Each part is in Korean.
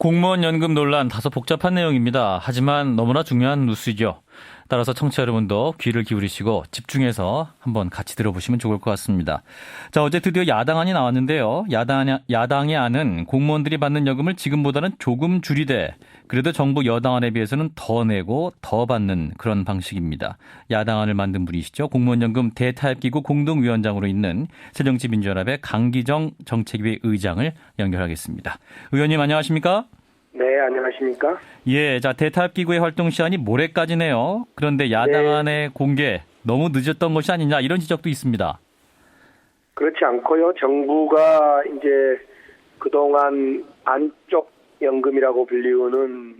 공무원 연금 논란 다소 복잡한 내용입니다. 하지만 너무나 중요한 뉴스죠. 따라서 청취자 여러분도 귀를 기울이시고 집중해서 한번 같이 들어보시면 좋을 것 같습니다. 자, 어제 드디어 야당안이 나왔는데요. 야당의 안은 공무원들이 받는 연금을 지금보다는 조금 줄이되 그래도 정부 여당안에 비해서는 더 내고 더 받는 그런 방식입니다. 야당안을 만든 분이시죠. 공무원연금 대타협기구 공동위원장으로 있는 새정치민주연합의 강기정 정책위 의장을 연결하겠습니다. 의원님 안녕하십니까? 네, 안녕하십니까? 예, 자, 대타협기구의 활동 시한이 모레까지네요. 그런데 야당안의 공개 너무 늦었던 것이 아니냐 이런 지적도 있습니다. 그렇지 않고요. 정부가 이제 그동안 안쪽 연금이라고 불리우는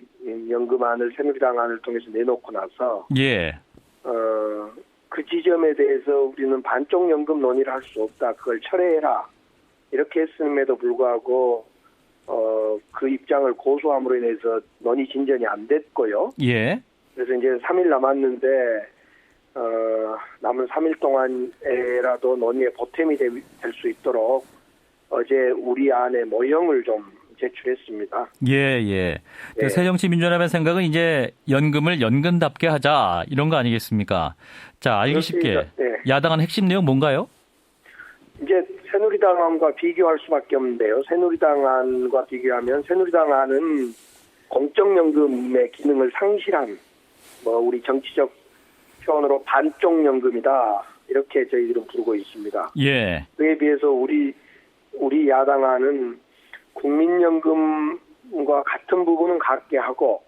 연금안을 새누리당안을 통해서 내놓고 나서 예. 그 지점에 대해서 우리는 반쪽 연금 논의를 할 수 없다. 그걸 철회해라. 이렇게 했음에도 불구하고 그 입장을 고수함으로 인해서 논의 진전이 안 됐고요. 예. 그래서 이제 3일 남았는데 남은 3일 동안에라도 논의에 보탬이 될 수 있도록 어제 우리 안에 모형을 좀 제출했습니다. 예. 네. 새정치민주연합의 생각은 이제 연금을 연금답게 하자 이런 거 아니겠습니까? 자, 알기 쉽게 네. 야당안 핵심 내용 뭔가요? 이제 새누리당안과 비교할 수밖에 없는데요. 새누리당안과 비교하면 새누리당안은 공적연금의 기능을 상실한 우리 정치적 표현으로 반쪽연금이다. 이렇게 저희들은 부르고 있습니다. 예. 그에 비해서 우리 야당안은 국민연금과 같은 부분은 같게 하고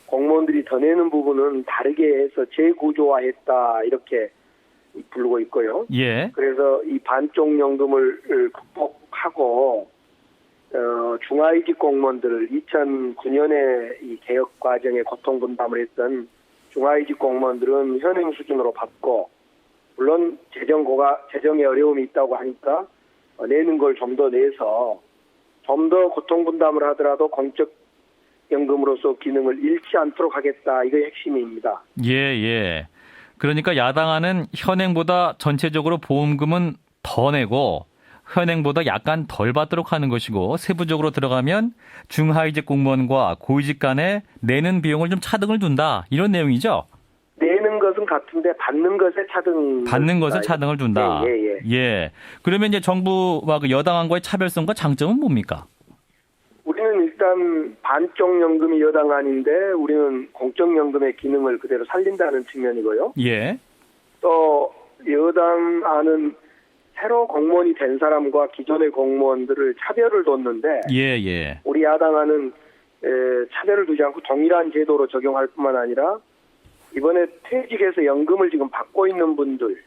공무원들이 더 내는 부분은 다르게 해서 재구조화했다. 이렇게 부르고 있고요. 예. 그래서 이 반쪽연금을 극복하고 중하위직 공무원들을 2009년에 이 개혁 과정에 고통분담을 했던 중하위직 공무원들은 현행 수준으로 받고 물론 재정에 어려움이 있다고 하니까 내는 걸 좀 더 내서 좀 더 고통분담을 하더라도 공적연금으로서 기능을 잃지 않도록 하겠다. 이게 핵심입니다. 예. 그러니까 야당안은 현행보다 전체적으로 보험금은 더 내고 현행보다 약간 덜 받도록 하는 것이고 세부적으로 들어가면 중하위직 공무원과 고위직 간에 내는 비용을 좀 차등을 둔다. 이런 내용이죠? 내는 것은 같은데 받는 것에 차등을 둔다. 예. 그러면 이제 정부와 그 여당안과의 차별성과 장점은 뭡니까? 우리는 일단 반쪽연금이 여당안인데 우리는 공적연금의 기능을 그대로 살린다는 측면이고요. 예. 또 여당안은 새로 공무원이 된 사람과 기존의 공무원들을 차별을 뒀는데 예. 우리 야당안은 차별을 두지 않고 동일한 제도로 적용할 뿐만 아니라 이번에 퇴직해서 연금을 지금 받고 있는 분들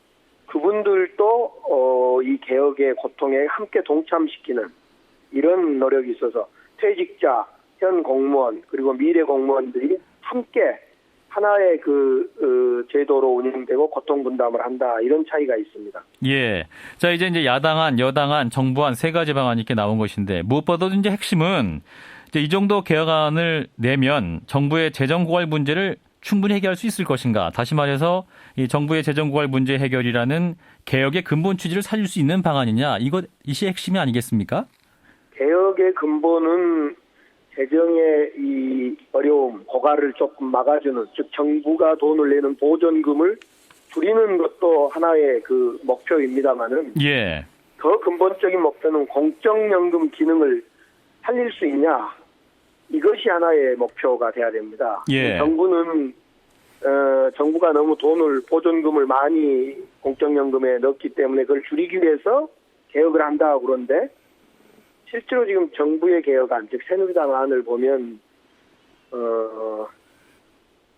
그분들도 이 개혁의 고통에 함께 동참시키는 이런 노력이 있어서 퇴직자, 현 공무원 그리고 미래 공무원들이 함께 하나의 그 제도로 운영되고 고통 분담을 한다 이런 차이가 있습니다. 예. 자 이제 야당안, 여당안, 정부안 세 가지 방안이 이렇게 나온 것인데 무엇보다도 이제 핵심은 이제 이 정도 개혁안을 내면 정부의 재정 고갈 문제를 충분히 해결할 수 있을 것인가? 다시 말해서 이 정부의 재정 고갈 문제 해결이라는 개혁의 근본 취지를 살릴 수 있는 방안이냐? 이것이 핵심이 아니겠습니까? 개혁의 근본은 재정의 이 어려움, 고갈을 조금 막아주는, 즉 정부가 돈을 내는 보전금을 줄이는 것도 하나의 그 목표입니다만은 예. 더 근본적인 목표는 공적연금 기능을 살릴 수 있냐? 이것이 하나의 목표가 돼야 됩니다. 예. 정부가 너무 보존금을 많이 공적연금에 넣기 때문에 그걸 줄이기 위해서 개혁을 한다 그런데 실제로 지금 정부의 개혁안, 즉 새누리당 안을 보면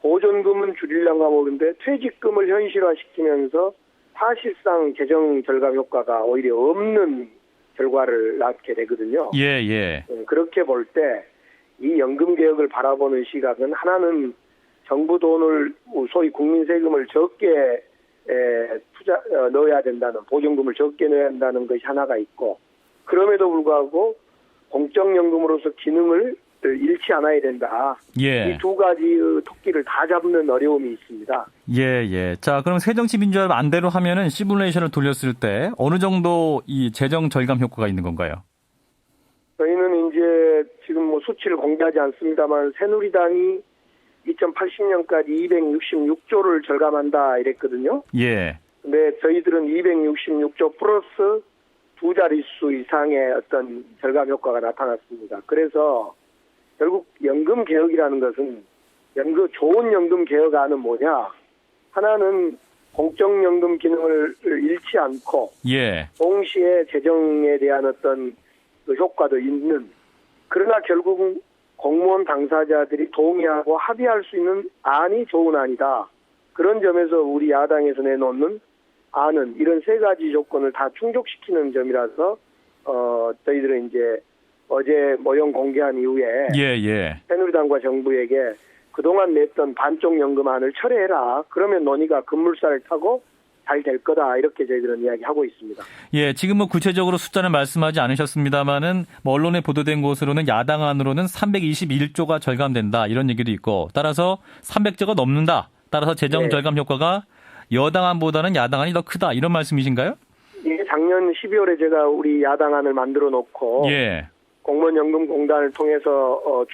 보존금은 줄이려고 하고 그런데 퇴직금을 현실화시키면서 사실상 재정 절감 효과가 오히려 없는 결과를 낳게 되거든요. 예. 그렇게 볼 때 이 연금 개혁을 바라보는 시각은 하나는 정부 돈을 소위 국민 세금을 적게 넣어야 된다는 보존금을 적게 넣어야 한다는 것이 하나가 있고 그럼에도 불구하고 공적연금으로서 기능을 잃지 않아야 된다. 예. 이 두 가지 토끼를 다 잡는 어려움이 있습니다. 예. 자, 그럼 새정치민주연합 안대로 하면은 시뮬레이션을 돌렸을 때 어느 정도 이 재정 절감 효과가 있는 건가요? 저희는 이제 지금 수치를 공개하지 않습니다만 새누리당이 2080년까지 266조를 절감한다 이랬거든요. 예. 근데 저희들은 266조 플러스 두 자릿수 이상의 어떤 절감 효과가 나타났습니다. 그래서 결국 연금 개혁이라는 것은 좋은 연금 개혁안은 뭐냐? 하나는 공적연금 기능을 잃지 않고 예. 동시에 재정에 대한 어떤 그 효과도 있는, 그러나 결국은 공무원 당사자들이 동의하고 합의할 수 있는 안이 좋은 안이다. 그런 점에서 우리 야당에서 내놓는 안은 이런 세 가지 조건을 다 충족시키는 점이라서 저희들은 이제 어제 모형 공개한 이후에 예. 새누리당과 정부에게 그동안 냈던 반쪽 연금안을 철회해라. 그러면 논의가 급물살을 타고 잘 될 거다. 이렇게 저희들은 이야기하고 있습니다. 예, 지금 뭐 구체적으로 숫자는 말씀하지 않으셨습니다만은 뭐 언론에 보도된 것으로는 야당안으로는 321조가 절감된다 이런 얘기도 있고, 따라서 300조가 넘는다. 따라서 재정 네. 절감 효과가 여당안보다는 야당안이 더 크다 이런 말씀이신가요? 이게 작년 12월에 제가 우리 야당안을 만들어 놓고 예. 공무원연금공단을 통해서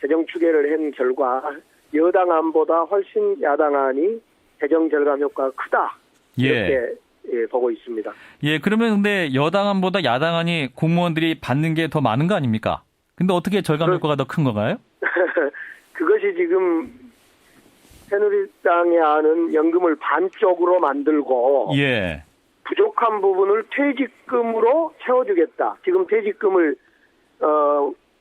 재정 추계를 한 결과 여당안보다 훨씬 야당안이 재정 절감 효과가 크다. 이렇게 보고 있습니다. 예, 그러면 근데 여당안보다 야당안이 공무원들이 받는 게 더 많은 거 아닙니까? 근데 어떻게 절감 효과가 더 큰 건가요? 그것이 지금 새누리당의 안은 연금을 반쪽으로 만들고 예. 부족한 부분을 퇴직금으로 채워주겠다. 지금 퇴직금을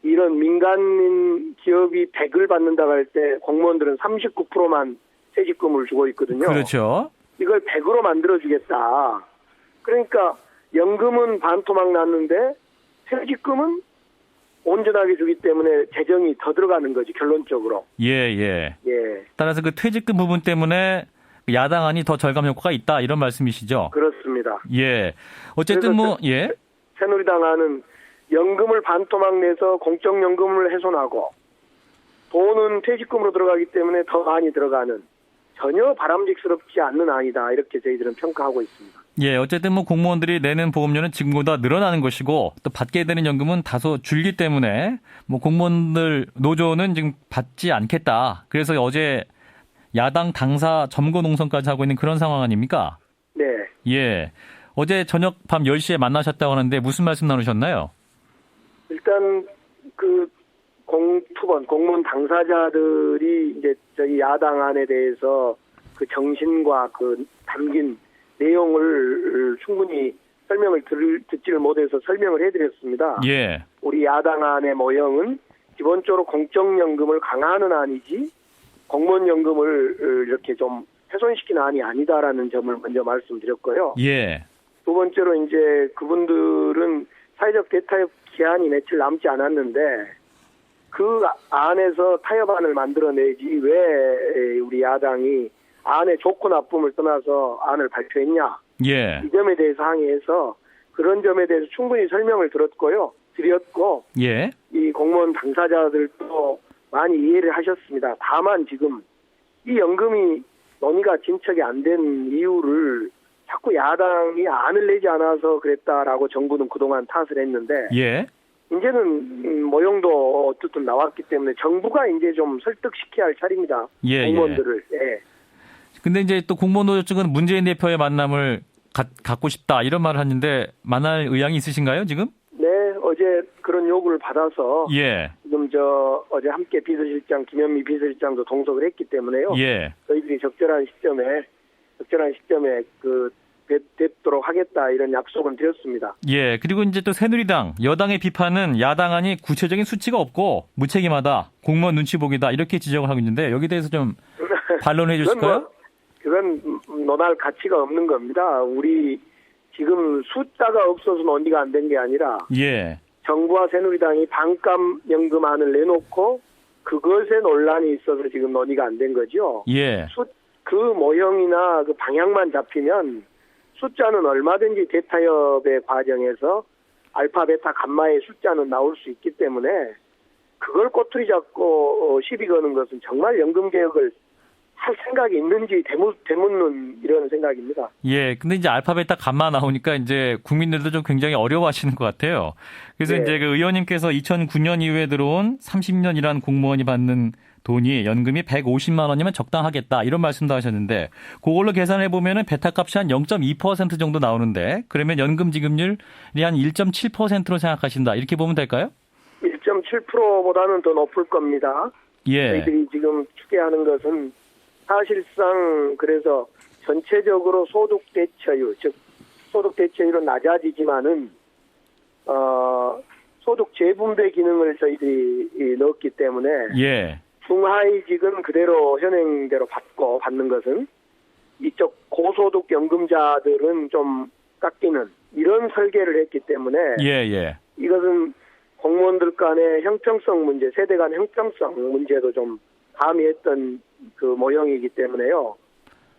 이런 민간인 기업이 100을 받는다고 할 때 공무원들은 39%만 퇴직금을 주고 있거든요. 그렇죠. 이걸 100으로 만들어주겠다. 그러니까 연금은 반토막 났는데 퇴직금은 온전하게 주기 때문에 재정이 더 들어가는 거지, 결론적으로. 예. 따라서 그 퇴직금 부분 때문에 야당안이 더 절감 효과가 있다 이런 말씀이시죠? 그렇습니다. 예. 어쨌든 새누리당 안은 연금을 반토막 내서 공적연금을 훼손하고 돈은 퇴직금으로 들어가기 때문에 더 많이 들어가는 전혀 바람직스럽지 않는 안이다. 이렇게 저희들은 평가하고 있습니다. 예, 어쨌든 뭐 공무원들이 내는 보험료는 지금보다 늘어나는 것이고 또 받게 되는 연금은 다소 줄기 때문에 뭐 공무원들 노조는 지금 받지 않겠다. 그래서 어제 야당 당사 점거 농성까지 하고 있는 그런 상황 아닙니까? 네. 예. 어제 저녁 밤 10시에 만나셨다고 하는데 무슨 말씀 나누셨나요? 일단 공무원 당사자들이 이제 저희 야당안에 대해서 그 정신과 그 담긴 내용을 충분히 설명을 듣지를 못해서 설명을 해드렸습니다. 예. 우리 야당안의 모형은 기본적으로 공적연금을 강화하는 안이지 공무원연금을 이렇게 좀 훼손시키는 안이 아니다라는 점을 먼저 말씀드렸고요. 예. 두 번째로 이제 그분들은 사회적 대타협 기한이 며칠 남지 않았는데 그 안에서 타협안을 만들어내지 왜 우리 야당이 안의 좋고 나쁨을 떠나서 안을 발표했냐. 예. 이 점에 대해서 항의해서 그런 점에 대해서 충분히 설명을 드렸고 예. 이 공무원 당사자들도 많이 이해를 하셨습니다. 다만 지금 이 연금이 논의가 진척이 안 된 이유를 자꾸 야당이 안을 내지 않아서 그랬다라고 정부는 그동안 탓을 했는데 예. 이제는 모형도 어쨌든 나왔기 때문에 정부가 이제 좀 설득시켜야 할 차례입니다. 예. 공무원들을. 예. 근데 이제 또 공무원 노조 측은 문재인 대표의 만남을 갖고 싶다 이런 말을 하는데 만날 의향이 있으신가요 지금? 네, 어제 그런 요구를 받아서 예. 지금 어제 함께 비서실장 김현미 비서실장도 동석을 했기 때문에요. 예. 저희들이 적절한 시점에 뵙도록 하겠다 이런 약속은 드렸습니다. 예. 그리고 이제 또 새누리당 여당의 비판은 야당안이 구체적인 수치가 없고 무책임하다, 공무원 눈치 보기다 이렇게 지적을 하고 있는데 여기에 대해서 좀 반론해 주실까요? 그건 논할 가치가 없는 겁니다. 우리 지금 숫자가 없어서 논의가 안 된 게 아니라 예. 정부와 새누리당이 반값연금안을 내놓고 그것에 논란이 있어서 지금 논의가 안 된 거죠. 예. 그 모형이나 그 방향만 잡히면 숫자는 얼마든지 대타협의 과정에서 알파, 베타, 감마의 숫자는 나올 수 있기 때문에 그걸 꼬투리 잡고 시비 거는 것은 정말 연금개혁을 할 생각이 있는지 되묻는 이런 생각입니다. 예, 근데 이제 알파벳 딱 감마 나오니까 이제 국민들도 좀 굉장히 어려워하시는 것 같아요. 그래서 네. 이제 그 의원님께서 2009년 이후에 들어온 30년 일한 공무원이 받는 돈이 연금이 150만 원이면 적당하겠다 이런 말씀도 하셨는데 그걸로 계산해 보면은 베타값이 한 0.2% 정도 나오는데 그러면 연금 지급률이 한 1.7%로 생각하신다 이렇게 보면 될까요? 1.7%보다는 더 높을 겁니다. 예. 저희들이 지금 추계하는 것은 사실상 그래서 전체적으로 소득 대처율, 즉 소득 대처율은 낮아지지만은 소득 재분배 기능을 저희들이 넣었기 때문에 예. 중하위직은 그대로 현행대로 받는 것은 이쪽 고소득 연금자들은 좀 깎이는 이런 설계를 했기 때문에 예. 이것은 공무원들 간의 형평성 문제, 세대 간 형평성 문제도 좀 가미했던 그 모형이기 때문에요.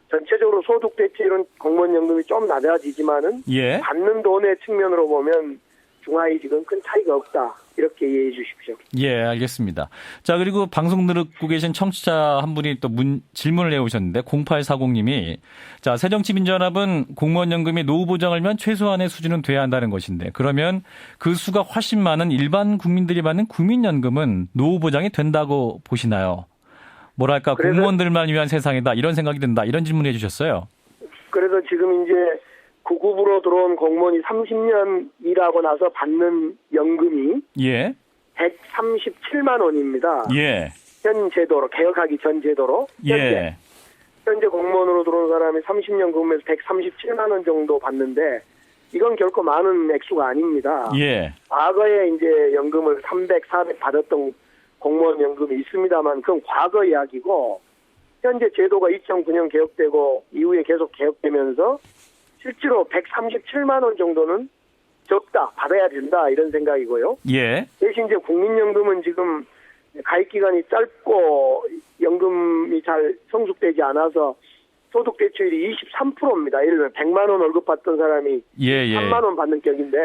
전체적으로 소득 대체율은 공무원 연금이 좀 낮아지지만은 예. 받는 돈의 측면으로 보면 중하위직은 큰 차이가 없다. 이렇게 이해해 주십시오. 예, 알겠습니다. 자, 그리고 방송 듣고 계신 청취자 한 분이 또 질문을 해오셨는데 0840님이 자, 새정치민주연합은 공무원연금이 노후 보장을 위한 최소한의 수준은 돼야 한다는 것인데 그러면 그 수가 훨씬 많은 일반 국민들이 받는 국민연금은 노후 보장이 된다고 보시나요? 뭐랄까 공무원들만 위한 세상이다 이런 생각이 든다 이런 질문을 해주셨어요. 그래서 지금 이제 9급으로 들어온 공무원이 30년 일하고 나서 받는 연금이 예. 137만 원입니다. 예. 현 제도로 개혁하기 전 제도로 예. 현재 공무원으로 들어온 사람이 30년 근무에서 137만 원 정도 받는데 이건 결코 많은 액수가 아닙니다. 예. 과거에 이제 연금을 300, 400 받았던 공무원 연금이 있습니다만 그건 과거 이야기고 현재 제도가 2009년 개혁되고 이후에 계속 개혁되면서 실제로 137만 원 정도는 적다, 받아야 된다 이런 생각이고요. 예. 대신 이제 국민연금은 지금 가입 기간이 짧고 연금이 잘 성숙되지 않아서 소득 대체율이 23%입니다. 예를 들면 100만 원 월급 받던 사람이 예. 3만 원 받는 격인데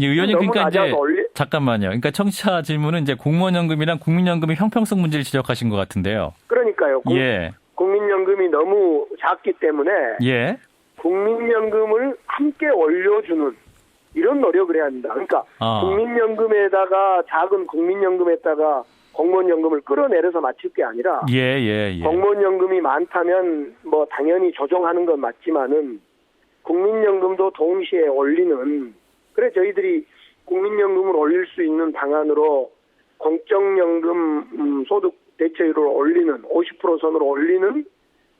예, 의원님 너무 그러니까 이제 낮아서 잠깐만요. 그러니까 청취자 질문은 이제 공무원연금이랑 국민연금의 형평성 문제를 지적하신 것 같은데요. 그러니까요. 예. 국민연금이 너무 작기 때문에 예. 국민연금을 함께 올려주는 이런 노력을 해야 합니다. 그러니까 국민연금에다가 작은 국민연금에다가 공무원연금을 끌어내려서 맞출 게 아니라 예. 공무원연금이 많다면 뭐 당연히 조정하는 건 맞지만은 국민연금도 동시에 올리는 그래 저희들이 국민연금을 올릴 수 있는 방안으로 공적연금 소득 대체율을 올리는 50% 선으로 올리는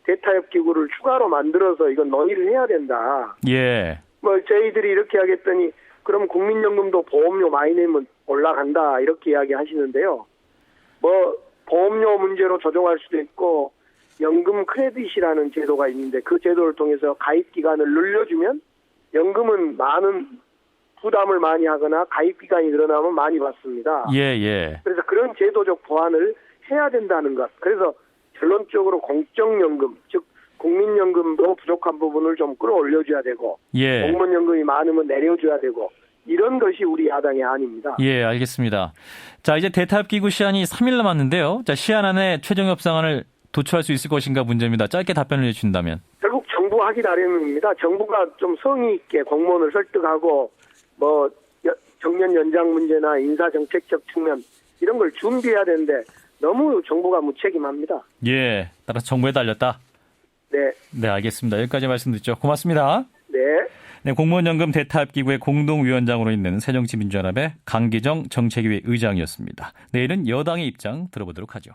대타협 기구를 추가로 만들어서 이건 논의를 해야 된다. 예. 뭐 저희들이 이렇게 하겠더니 그럼 국민연금도 보험료 많이 내면 올라간다 이렇게 이야기하시는데요. 뭐 보험료 문제로 조정할 수도 있고 연금 크레딧이라는 제도가 있는데 그 제도를 통해서 가입 기간을 늘려주면 연금은 많은 부담을 많이 하거나 가입 기간이 늘어나면 많이 받습니다. 예. 그래서 그런 제도적 보완을 해야 된다는 것. 그래서 결론적으로 공적연금, 즉 국민연금도 부족한 부분을 좀 끌어올려줘야 되고 예. 공무원연금이 많으면 내려줘야 되고 이런 것이 우리 야당의 안입니다. 예, 알겠습니다. 자, 이제 대타협기구 시한이 3일 남았는데요. 자, 시한 안에 최종 협상안을 도출할 수 있을 것인가 문제입니다. 짧게 답변을 해주신다면. 결국 정부 하기 나름입니다. 정부가 좀 성의 있게 공무원을 설득하고 뭐 정년 연장 문제나 인사정책적 측면 이런 걸 준비해야 되는데 너무 정부가 무책임합니다. 예, 따라서 정부에 달렸다. 네, 알겠습니다. 여기까지 말씀 듣죠. 고맙습니다. 네. 공무원연금 대타협기구의 공동위원장으로 있는 새정치민주연합의 강기정 정책위 의장이었습니다. 내일은 여당의 입장 들어보도록 하죠.